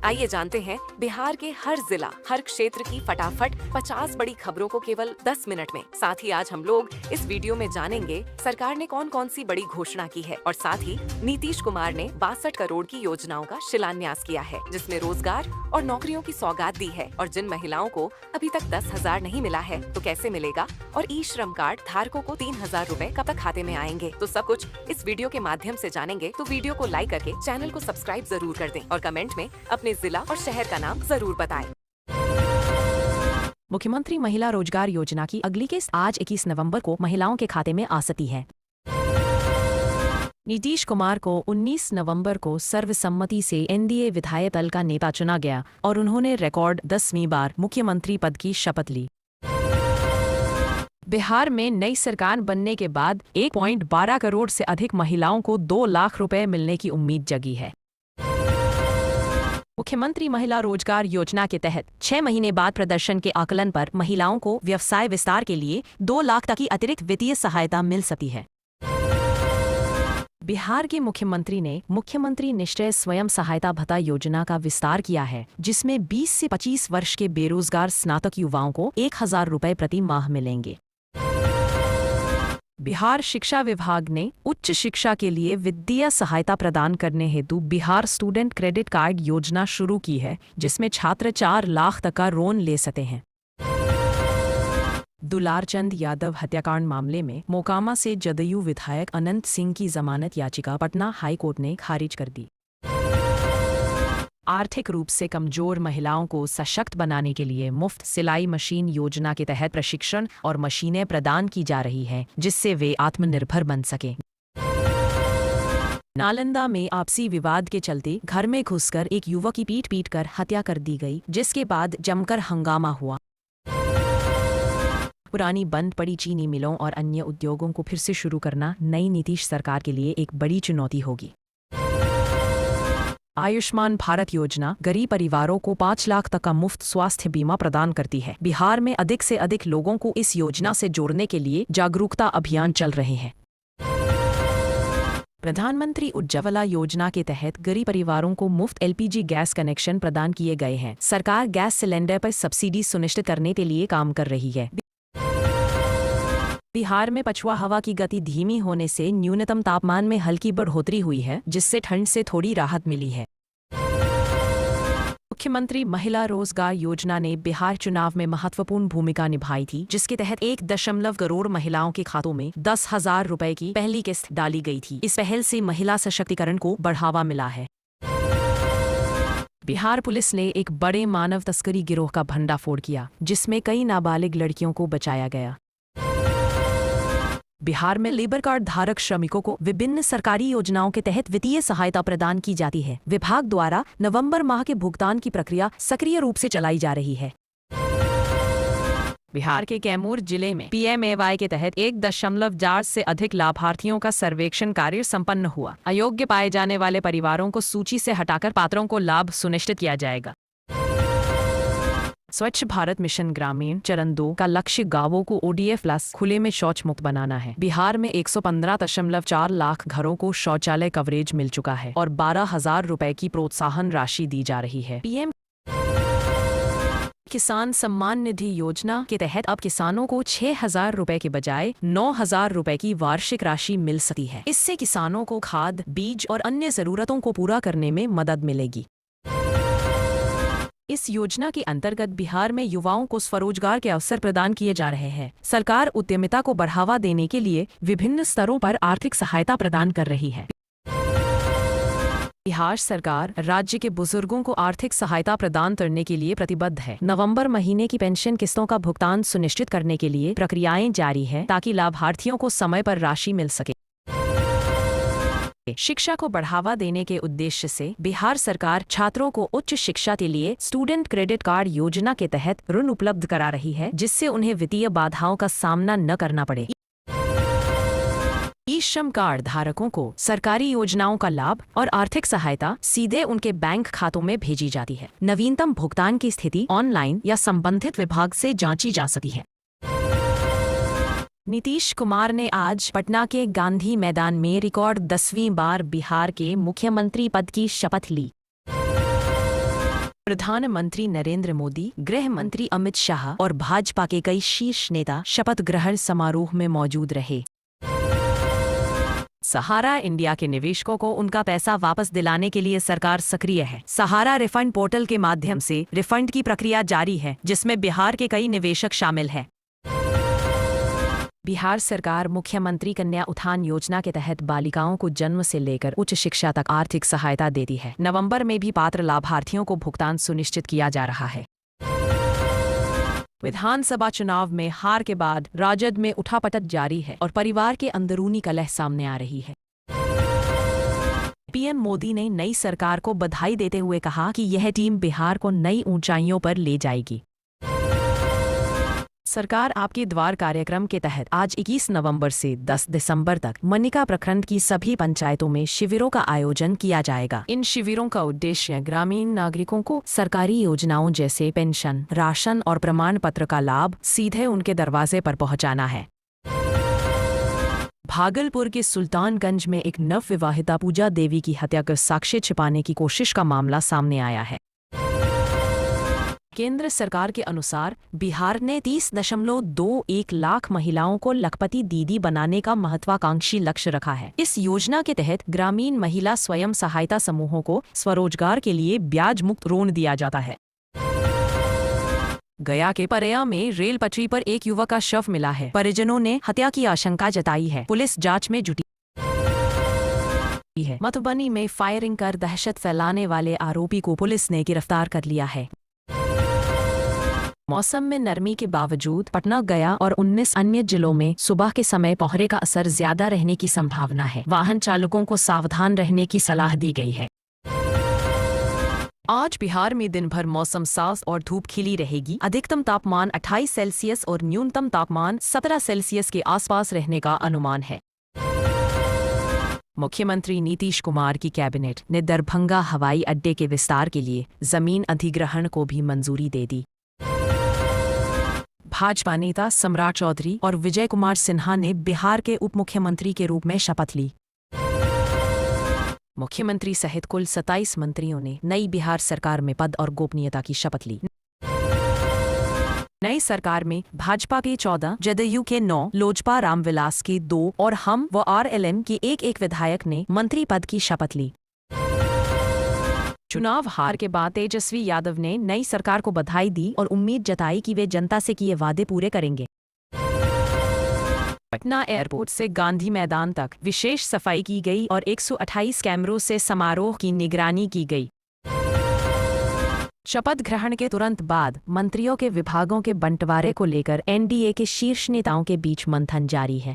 आइए जानते हैं बिहार के हर जिला, हर क्षेत्र की फटाफट 50 बड़ी खबरों को केवल 10 मिनट में। साथ ही आज हम लोग इस वीडियो में जानेंगे सरकार ने कौन कौन सी बड़ी घोषणा की है और साथ ही नीतीश कुमार ने 62 करोड़ की योजनाओं का शिलान्यास किया है, जिसमें रोजगार और नौकरियों की सौगात दी है। और जिन महिलाओं को अभी तक 10,000 नहीं मिला है तो कैसे मिलेगा, और ई श्रम कार्ड धारकों को 3,000 रूपए कब तक खाते में आएंगे, तो सब कुछ इस वीडियो के माध्यम से जानेंगे। तो वीडियो को लाइक करके चैनल को सब्सक्राइब जरूर कर दें और कमेंट में अपने जिला और शहर का नाम जरूर बताएं। मुख्यमंत्री महिला रोजगार योजना की अगली किस्त आज 21 नवंबर को महिलाओं के खाते में आ सकती है। नीतीश कुमार को 19 नवंबर को सर्वसम्मति से एनडीए विधायक दल का नेता चुना गया और उन्होंने रिकॉर्ड 10वीं बार मुख्यमंत्री पद की शपथ ली। बिहार में नई सरकार बनने के बाद 1.12 करोड़ से अधिक महिलाओं को 2 लाख रुपए मिलने की उम्मीद जगी है। मुख्यमंत्री महिला रोजगार योजना के तहत 6 महीने बाद प्रदर्शन के आकलन पर महिलाओं को व्यवसाय विस्तार के लिए 2 लाख तक की अतिरिक्त वित्तीय सहायता मिल सकती है। बिहार के मुख्यमंत्री ने मुख्यमंत्री निश्चय स्वयं सहायता भत्ता योजना का विस्तार किया है, जिसमें 20 से 25 वर्ष के बेरोजगार स्नातक युवाओं को 1,000 रुपए प्रति माह मिलेंगे। बिहार शिक्षा विभाग ने उच्च शिक्षा के लिए वित्तीय सहायता प्रदान करने हेतु बिहार स्टूडेंट क्रेडिट कार्ड योजना शुरू की है, जिसमें छात्र 4 लाख तक का लोन ले सकते हैं। दुलारचंद यादव हत्याकांड मामले में मोकामा से जदयू विधायक अनंत सिंह की जमानत याचिका पटना हाई कोर्ट ने खारिज कर दी। आर्थिक रूप से कमजोर महिलाओं को सशक्त बनाने के लिए मुफ्त सिलाई मशीन योजना के तहत प्रशिक्षण और मशीनें प्रदान की जा रही हैं, जिससे वे आत्मनिर्भर बन सकें। नालंदा में आपसी विवाद के चलते घर में घुसकर एक युवक की पीट कर हत्या कर दी गई, जिसके बाद जमकर हंगामा हुआ। पुरानी बंद पड़ी चीनी मिलों और अन्य उद्योगों को फिर से शुरू करना नई नीतीश सरकार के लिए एक बड़ी चुनौती होगी। आयुष्मान भारत योजना गरीब परिवारों को 5 लाख तक का मुफ्त स्वास्थ्य बीमा प्रदान करती है। बिहार में अधिक से अधिक लोगों को इस योजना से जोड़ने के लिए जागरूकता अभियान चल रहे हैं। प्रधानमंत्री उज्ज्वला योजना के तहत गरीब परिवारों को मुफ्त एलपीजी गैस कनेक्शन प्रदान किए गए हैं। सरकार गैस सिलेंडर पर सब्सिडी सुनिश्चित करने के लिए काम कर रही है। बिहार में पछुआ हवा की गति धीमी होने से न्यूनतम तापमान में हल्की बढ़ोतरी हुई है, जिससे ठंड से थोड़ी राहत मिली है। मुख्यमंत्री महिला रोजगार योजना ने बिहार चुनाव में महत्वपूर्ण भूमिका निभाई थी, जिसके तहत 1 करोड़ महिलाओं के खातों में 10,000 रुपए की पहली किस्त डाली गई थी। इस पहल से महिला सशक्तिकरण को बढ़ावा मिला है। बिहार पुलिस ने एक बड़े मानव तस्करी गिरोह का भंडाफोड़ किया, जिसमें कई नाबालिग लड़कियों को बचाया गया। बिहार में लेबर कार्ड धारक श्रमिकों को विभिन्न सरकारी योजनाओं के तहत वित्तीय सहायता प्रदान की जाती है। विभाग द्वारा नवंबर माह के भुगतान की प्रक्रिया सक्रिय रूप से चलाई जा रही है। बिहार के कैमूर जिले में PMAY के तहत 1.4 से अधिक लाभार्थियों का सर्वेक्षण कार्य संपन्न हुआ। अयोग्य पाए जाने वाले परिवारों को सूची से हटाकर पात्रों को लाभ सुनिश्चित किया जाएगा। स्वच्छ भारत मिशन ग्रामीण चरण 2 का लक्ष्य गांवों को ODF प्लस खुले में शौच मुक्त बनाना है। बिहार में 115.4 लाख घरों को शौचालय कवरेज मिल चुका है और 12,000 रुपए की प्रोत्साहन राशि दी जा रही है। PM किसान सम्मान निधि योजना के तहत अब किसानों को 6,000 रुपए के बजाय 9,000 रुपए की वार्षिक राशि मिल सकती है। इससे किसानों को खाद, बीज और अन्य जरूरतों को पूरा करने में मदद मिलेगी। इस योजना के अंतर्गत बिहार में युवाओं को स्वरोजगार के अवसर प्रदान किए जा रहे हैं। सरकार उद्यमिता को बढ़ावा देने के लिए विभिन्न स्तरों पर आर्थिक सहायता प्रदान कर रही है। बिहार सरकार राज्य के बुजुर्गों को आर्थिक सहायता प्रदान करने के लिए प्रतिबद्ध है। नवंबर महीने की पेंशन किस्तों का भुगतान सुनिश्चित करने के लिए प्रक्रियाएं जारी है, ताकि लाभार्थियों को समय पर राशि मिल सके। शिक्षा को बढ़ावा देने के उद्देश्य से बिहार सरकार छात्रों को उच्च शिक्षा के लिए स्टूडेंट क्रेडिट कार्ड योजना के तहत ऋण उपलब्ध करा रही है, जिससे उन्हें वित्तीय बाधाओं का सामना न करना पड़े। ई श्रम कार्ड धारकों को सरकारी योजनाओं का लाभ और आर्थिक सहायता सीधे उनके बैंक खातों में भेजी जाती है। नवीनतम भुगतान की स्थिति ऑनलाइन या संबंधित विभाग से जांची जा सकती है। नीतीश कुमार ने आज पटना के गांधी मैदान में रिकॉर्ड 10वीं बार बिहार के मुख्यमंत्री पद की शपथ ली। प्रधानमंत्री नरेंद्र मोदी, गृह मंत्री अमित शाह और भाजपा के कई शीर्ष नेता शपथ ग्रहण समारोह में मौजूद रहे। सहारा इंडिया के निवेशकों को उनका पैसा वापस दिलाने के लिए सरकार सक्रिय है। सहारा रिफंड पोर्टल के माध्यम से रिफंड की प्रक्रिया जारी है, जिसमें बिहार के कई निवेशक शामिल हैं। बिहार सरकार मुख्यमंत्री कन्या उत्थान योजना के तहत बालिकाओं को जन्म से लेकर उच्च शिक्षा तक आर्थिक सहायता देती है। नवंबर में भी पात्र लाभार्थियों को भुगतान सुनिश्चित किया जा रहा है। विधानसभा चुनाव में हार के बाद राजद में उठापटक जारी है और परिवार के अंदरूनी कलह सामने आ रही है। पीएम मोदी ने नई सरकार को बधाई देते हुए कहा कि यह टीम बिहार को नई ऊंचाइयों पर ले जाएगी। सरकार आपके द्वार कार्यक्रम के तहत आज 21 नवंबर से 10 दिसंबर तक मनिका प्रखंड की सभी पंचायतों में शिविरों का आयोजन किया जाएगा। इन शिविरों का उद्देश्य ग्रामीण नागरिकों को सरकारी योजनाओं जैसे पेंशन, राशन और प्रमाण पत्र का लाभ सीधे उनके दरवाजे पर पहुंचाना है। भागलपुर के सुल्तानगंज में एक नवविवाहिता पूजा देवी की हत्या कर साक्ष्य छिपाने की कोशिश का मामला सामने आया है। केंद्र सरकार के अनुसार बिहार ने 30.21 लाख महिलाओं को लखपति दीदी बनाने का महत्वाकांक्षी लक्ष्य रखा है। इस योजना के तहत ग्रामीण महिला स्वयं सहायता समूहों को स्वरोजगार के लिए ब्याज मुक्त ऋण दिया जाता है। गया के परया में रेल पटरी पर एक युवक का शव मिला है। परिजनों ने हत्या की आशंका जताई है। पुलिस जांच में जुटी है। मधुबनी में फायरिंग कर दहशत फैलाने वाले आरोपी को पुलिस ने गिरफ्तार कर लिया है। मौसम में नरमी के बावजूद पटना, गया और 19 अन्य जिलों में सुबह के समय कोहरे का असर ज्यादा रहने की संभावना है। वाहन चालकों को सावधान रहने की सलाह दी गई है। आज बिहार में दिन भर मौसम साफ और धूप खिली रहेगी। अधिकतम तापमान 28 सेल्सियस और न्यूनतम तापमान 17 सेल्सियस के आसपास रहने का अनुमान है। मुख्यमंत्री नीतीश कुमार की कैबिनेट ने दरभंगा हवाई अड्डे के विस्तार के लिए जमीन अधिग्रहण को भी मंजूरी दे दी। भाजपा नेता सम्राट चौधरी और विजय कुमार सिन्हा ने बिहार के उप मुख्यमंत्री के रूप में शपथ ली। मुख्यमंत्री सहित कुल 27 मंत्रियों ने नई बिहार सरकार में पद और गोपनीयता की शपथ ली। नई सरकार में भाजपा के 14, जदयू के 9, लोजपा रामविलास के 2 और हम व आरएलएम के एक विधायक ने मंत्री पद की शपथ ली। चुनाव हार के बाद तेजस्वी यादव ने नई सरकार को बधाई दी और उम्मीद जताई कि वे जनता से किए वादे पूरे करेंगे। पटना एयरपोर्ट से गांधी मैदान तक विशेष सफाई की गई और 128 कैमरों से समारोह की निगरानी की गई। शपथ ग्रहण के तुरंत बाद मंत्रियों के विभागों के बंटवारे को लेकर एनडीए के शीर्ष नेताओं के बीच मंथन जारी है।